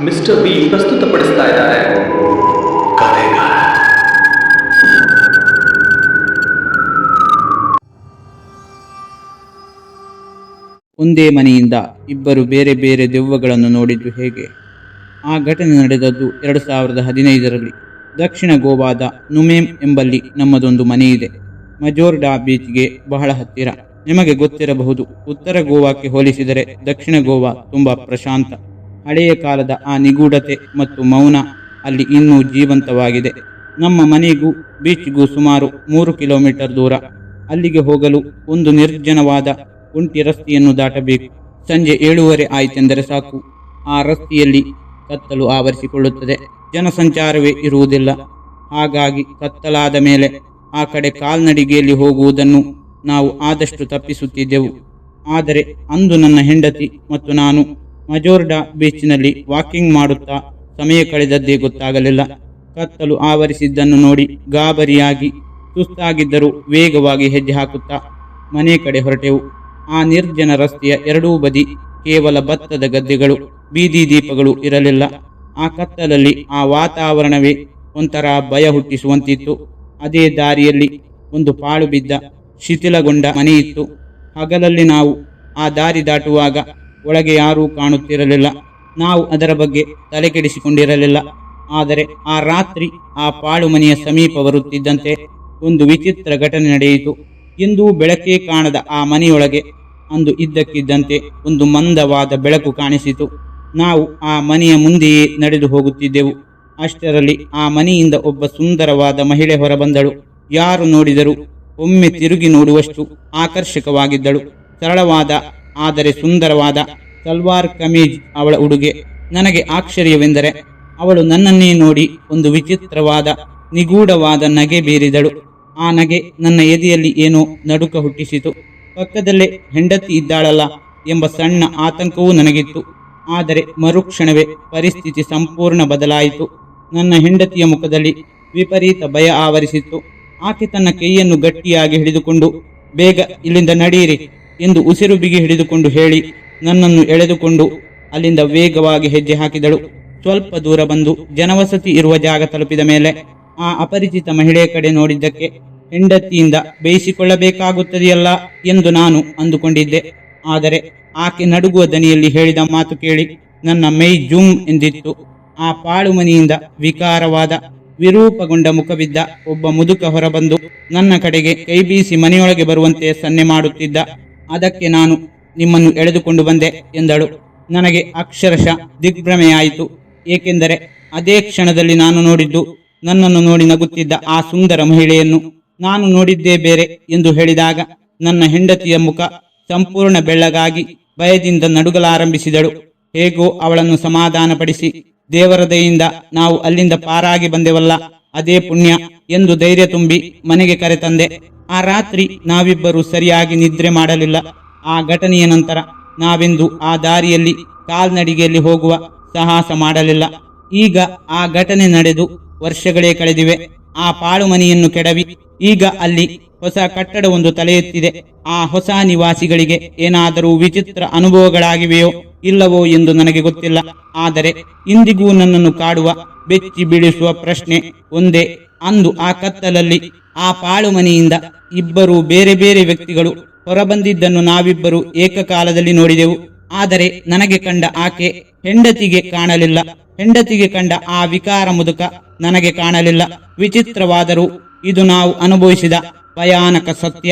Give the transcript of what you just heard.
Mister B ಪ್ರಸ್ತುತಪಡಿಸ್ತಾ ಇದ್ದಾರೆ ಕಥೆಗಾರ. ಒಂದೇ ಮನೆಯಿಂದ ಇಬ್ಬರು ಬೇರೆ ಬೇರೆ ದೆವ್ವಗಳನ್ನು ನೋಡಿದ್ದು ಹೇಗೆ? ಆ ಘಟನೆ ನಡೆದದ್ದು 2015ರಲ್ಲಿ. ದಕ್ಷಿಣ ಗೋವಾದ ನುಮೇಮ್ ಎಂಬಲ್ಲಿ ನಮ್ಮದೊಂದು ಮನೆಯಿದೆ. ಮಜೋರ್ಡಾ ಬೀಚ್ಗೆ ಬಹಳ ಹತ್ತಿರ. ನಿಮಗೆ ಗೊತ್ತಿರಬಹುದು, ಉತ್ತರ ಗೋವಾಕ್ಕೆ ಹೋಲಿಸಿದರೆ ದಕ್ಷಿಣ ಗೋವಾ ತುಂಬ ಪ್ರಶಾಂತ. ಹಳೆಯ ಕಾಲದ ಆ ನಿಗೂಢತೆ ಮತ್ತು ಮೌನ ಅಲ್ಲಿ ಇನ್ನೂ ಜೀವಂತವಾಗಿದೆ. ನಮ್ಮ ಮನೆಗೂ ಬೀಚ್ಗೂ ಸುಮಾರು 3 ಕಿಲೋಮೀಟರ್ ದೂರ. ಅಲ್ಲಿಗೆ ಹೋಗಲು ಒಂದು ನಿರ್ಜನವಾದ ಒಂಟಿ ರಸ್ತೆಯನ್ನು ದಾಟಬೇಕು. ಸಂಜೆ 7:30 ಆಯಿತೆಂದರೆ ಸಾಕು, ಆ ರಸ್ತೆಯಲ್ಲಿ ಕತ್ತಲು ಆವರಿಸಿಕೊಳ್ಳುತ್ತದೆ. ಜನಸಂಚಾರವೇ ಇರುವುದಿಲ್ಲ. ಹಾಗಾಗಿ ಕತ್ತಲಾದ ಮೇಲೆ ಆ ಕಡೆ ಕಾಲ್ನಡಿಗೆಯಲ್ಲಿ ಹೋಗುವುದನ್ನು ನಾವು ಆದಷ್ಟು ತಪ್ಪಿಸುತ್ತಿದ್ದೆವು. ಆದರೆ ಅಂದು ನನ್ನ ಹೆಂಡತಿ ಮತ್ತು ನಾನು ಮಜೋರ್ಡಾ ಬೀಚ್ನಲ್ಲಿ ವಾಕಿಂಗ್ ಮಾಡುತ್ತಾ ಸಮಯ ಕಳೆದದ್ದೇ ಗೊತ್ತಾಗಲಿಲ್ಲ. ಕತ್ತಲು ಆವರಿಸಿದ್ದನ್ನು ನೋಡಿ ಗಾಬರಿಯಾಗಿ ಸುಸ್ತಾಗಿದ್ದರೂ ವೇಗವಾಗಿ ಹೆಜ್ಜೆ ಹಾಕುತ್ತಾ ಮನೆ ಕಡೆ ಹೊರಟೆವು. ಆ ನಿರ್ಜನ ರಸ್ತೆಯ ಎರಡೂ ಬದಿ ಕೇವಲ ಭತ್ತದ ಗದ್ದೆಗಳು, ಬೀದಿ ದೀಪಗಳು ಇರಲಿಲ್ಲ. ಆ ಕತ್ತಲಲ್ಲಿ ಆ ವಾತಾವರಣವೇ ಒಂಥರ ಭಯ ಹುಟ್ಟಿಸುವಂತಿತ್ತು. ಅದೇ ದಾರಿಯಲ್ಲಿ ಒಂದು ಪಾಳು ಬಿದ್ದ ಶಿಥಿಲಗೊಂಡ ಮನೆಯಿತ್ತು. ಹಗಲಲ್ಲಿ ನಾವು ಆ ದಾರಿ ದಾಟುವಾಗ ಒಳಗೆ ಯಾರೂ ಕಾಣುತ್ತಿರಲಿಲ್ಲ. ನಾವು ಅದರ ಬಗ್ಗೆ ತಲೆಕೆಡಿಸಿಕೊಂಡಿರಲಿಲ್ಲ. ಆದರೆ ಆ ರಾತ್ರಿ ಆ ಪಾಳು ಮನೆಯ ಸಮೀಪ ಬರುತ್ತಿದ್ದಂತೆ ಒಂದು ವಿಚಿತ್ರ ಘಟನೆ ನಡೆಯಿತು. ಎಂದೂ ಬೆಳಕೇ ಕಾಣದ ಆ ಮನೆಯೊಳಗೆ ಅಂದು ಇದ್ದಕ್ಕಿದ್ದಂತೆ ಒಂದು ಮಂದವಾದ ಬೆಳಕು ಕಾಣಿಸಿತು. ನಾವು ಆ ಮನೆಯ ಮುಂದೆಯೇ ನಡೆದು ಹೋಗುತ್ತಿದ್ದೆವು. ಅಷ್ಟರಲ್ಲಿ ಆ ಮನೆಯಿಂದ ಒಬ್ಬ ಸುಂದರವಾದ ಮಹಿಳೆ ಹೊರಬಂದಳು. ಯಾರು ನೋಡಿದರೂ ಒಮ್ಮೆ ತಿರುಗಿ ನೋಡುವಷ್ಟು ಆಕರ್ಷಕವಾಗಿದ್ದಳು. ಸರಳವಾದ ಆದರೆ ಸುಂದರವಾದ ಸಲ್ವಾರ್ ಕಮೀಜ್ ಅವಳ ಉಡುಗೆ. ನನಗೆ ಆಶ್ಚರ್ಯವೆಂದರೆ ಅವಳು ನನ್ನನ್ನೇ ನೋಡಿ ಒಂದು ವಿಚಿತ್ರವಾದ ನಿಗೂಢವಾದ ನಗೆ ಬೀರಿದಳು. ಆ ನಗೆ ನನ್ನ ಎದೆಯಲ್ಲಿ ಏನೋ ನಡುಕ ಹುಟ್ಟಿಸಿತು. ಪಕ್ಕದಲ್ಲೇ ಹೆಂಡತಿ ಇದ್ದಾಳಲ್ಲ ಎಂಬ ಸಣ್ಣ ಆತಂಕವೂ ನನಗಿತ್ತು. ಆದರೆ ಮರುಕ್ಷಣವೇ ಪರಿಸ್ಥಿತಿ ಸಂಪೂರ್ಣ ಬದಲಾಯಿತು. ನನ್ನ ಹೆಂಡತಿಯ ಮುಖದಲ್ಲಿ ವಿಪರೀತ ಭಯ ಆವರಿಸಿತ್ತು. ಆಕೆ ತನ್ನ ಕೈಯನ್ನು ಗಟ್ಟಿಯಾಗಿ ಹಿಡಿದುಕೊಂಡು, ಬೇಗ ಇಲ್ಲಿಂದ ನಡೆಯಿರಿ ಎಂದು ಉಸಿರು ಬಿಗಿ ಹಿಡಿದುಕೊಂಡು ಹೇಳಿ ನನ್ನನ್ನು ಎಳೆದುಕೊಂಡು ಅಲ್ಲಿಂದ ವೇಗವಾಗಿ ಹೆಜ್ಜೆ ಹಾಕಿದಳು. ಸ್ವಲ್ಪ ದೂರ ಬಂದು ಜನವಸತಿ ಇರುವ ಜಾಗ ತಲುಪಿದ ಮೇಲೆ ಆ ಅಪರಿಚಿತ ಮಹಿಳೆಯ ಕಡೆ ನೋಡಿದ್ದಕ್ಕೆ ಹೆಂಡತಿಯಿಂದ ಬೇಯಿಸಿಕೊಳ್ಳಬೇಕಾಗುತ್ತದೆಯಲ್ಲ ಎಂದು ನಾನು ಅಂದುಕೊಂಡಿದ್ದೆ. ಆದರೆ ಆಕೆ ನಡುಗುವ ದನಿಯಲ್ಲಿ ಹೇಳಿದ ಮಾತು ಕೇಳಿ ನನ್ನ ಮೈ ಜುಮ್ ಎಂದಿತ್ತು. ಆ ಪಾಳು ಮನೆಯಿಂದ ವಿಕಾರವಾದ ವಿರೂಪಗೊಂಡ ಮುಖವಿದ್ದ ಒಬ್ಬ ಮುದುಕ ಹೊರಬಂದು ನನ್ನ ಕಡೆಗೆ ಕೈ ಬೀಸಿ ಮನೆಯೊಳಗೆ ಬರುವಂತೆ ಸನ್ನೆ ಮಾಡುತ್ತಿದ್ದ. ಅದಕ್ಕೆ ನಾನು ನಿಮ್ಮನ್ನು ಎಳೆದುಕೊಂಡು ಬಂದೆ ಎಂದಳು. ನನಗೆ ಅಕ್ಷರಶಃ ದಿಗ್ಭ್ರಮೆಯಾಯಿತು. ಏಕೆಂದರೆ ಅದೇ ಕ್ಷಣದಲ್ಲಿ ನಾನು ನೋಡಿದ್ದು, ನನ್ನನ್ನು ನೋಡಿ ನಗುತ್ತಿದ್ದ ಆ ಸುಂದರ ಮಹಿಳೆಯನ್ನು. ನಾನು ನೋಡಿದ್ದೇ ಬೇರೆ ಎಂದು ಹೇಳಿದಾಗ ನನ್ನ ಹೆಂಡತಿಯ ಮುಖ ಸಂಪೂರ್ಣ ಬೆಳ್ಳಗಾಗಿ ಭಯದಿಂದ ನಡುಗಲಾರಂಭಿಸಿದಳು. ಹೇಗೋ ಅವಳನ್ನು ಸಮಾಧಾನಪಡಿಸಿ, ದೇವರ ದಯೆಯಿಂದ ನಾವು ಅಲ್ಲಿಂದ ಪಾರಾಗಿ ಬಂದೆವಲ್ಲ, ಅದೇ ಪುಣ್ಯ ಎಂದು ಧೈರ್ಯ ತುಂಬಿ ಮನೆಗೆ ಕರೆತಂದೆ. ಆ ರಾತ್ರಿ ನಾವಿಬ್ಬರೂ ಸರಿಯಾಗಿ ನಿದ್ರೆ ಮಾಡಲಿಲ್ಲ. ಆ ಘಟನೆಯ ನಂತರ ನಾವೆಂದು ಆ ದಾರಿಯಲ್ಲಿ ಕಾಲ್ನಡಿಗೆಯಲ್ಲಿ ಹೋಗುವ ಸಾಹಸ ಮಾಡಲಿಲ್ಲ. ಈಗ ಆ ಘಟನೆ ನಡೆದು ವರ್ಷಗಳೇ ಕಳೆದಿವೆ. ಆ ಪಾಳು ಮನೆಯನ್ನು ಕೆಡವಿ ಈಗ ಅಲ್ಲಿ ಹೊಸ ಕಟ್ಟಡವೊಂದು ತಲೆ ಎತ್ತಿದೆ. ಆ ಹೊಸ ನಿವಾಸಿಗಳಿಗೆ ಏನಾದರೂ ವಿಚಿತ್ರ ಅನುಭವಗಳಾಗಿವೆಯೋ ಇಲ್ಲವೋ ಎಂದು ನನಗೆ ಗೊತ್ತಿಲ್ಲ. ಆದರೆ ಇಂದಿಗೂ ನನ್ನನ್ನು ಕಾಡುವ, ಬೆಚ್ಚಿ ಬೀಳಿಸುವ ಪ್ರಶ್ನೆ ಒಂದೇ. ಅಂದು ಆ ಕತ್ತಲಲ್ಲಿ ಆ ಪಾಳು ಮನೆಯಿಂದ ಇಬ್ಬರು ಬೇರೆ ಬೇರೆ ವ್ಯಕ್ತಿಗಳು ಹೊರಬಂದಿದ್ದನ್ನು ನಾವಿಬ್ಬರು ಏಕಕಾಲದಲ್ಲಿ ನೋಡಿದೆವು. ಆದರೆ ನನಗೆ ಕಂಡ ಆಕೆ ಹೆಂಡತಿಗೆ ಕಾಣಲಿಲ್ಲ. ಹೆಂಡತಿಗೆ ಕಂಡ ಆ ವಿಕಾರ ಮುದುಕ ನನಗೆ ಕಾಣಲಿಲ್ಲ. ವಿಚಿತ್ರವಾದರೂ ಇದು ನಾವು ಅನುಭವಿಸಿದ ಭಯಾನಕ ಸತ್ಯ.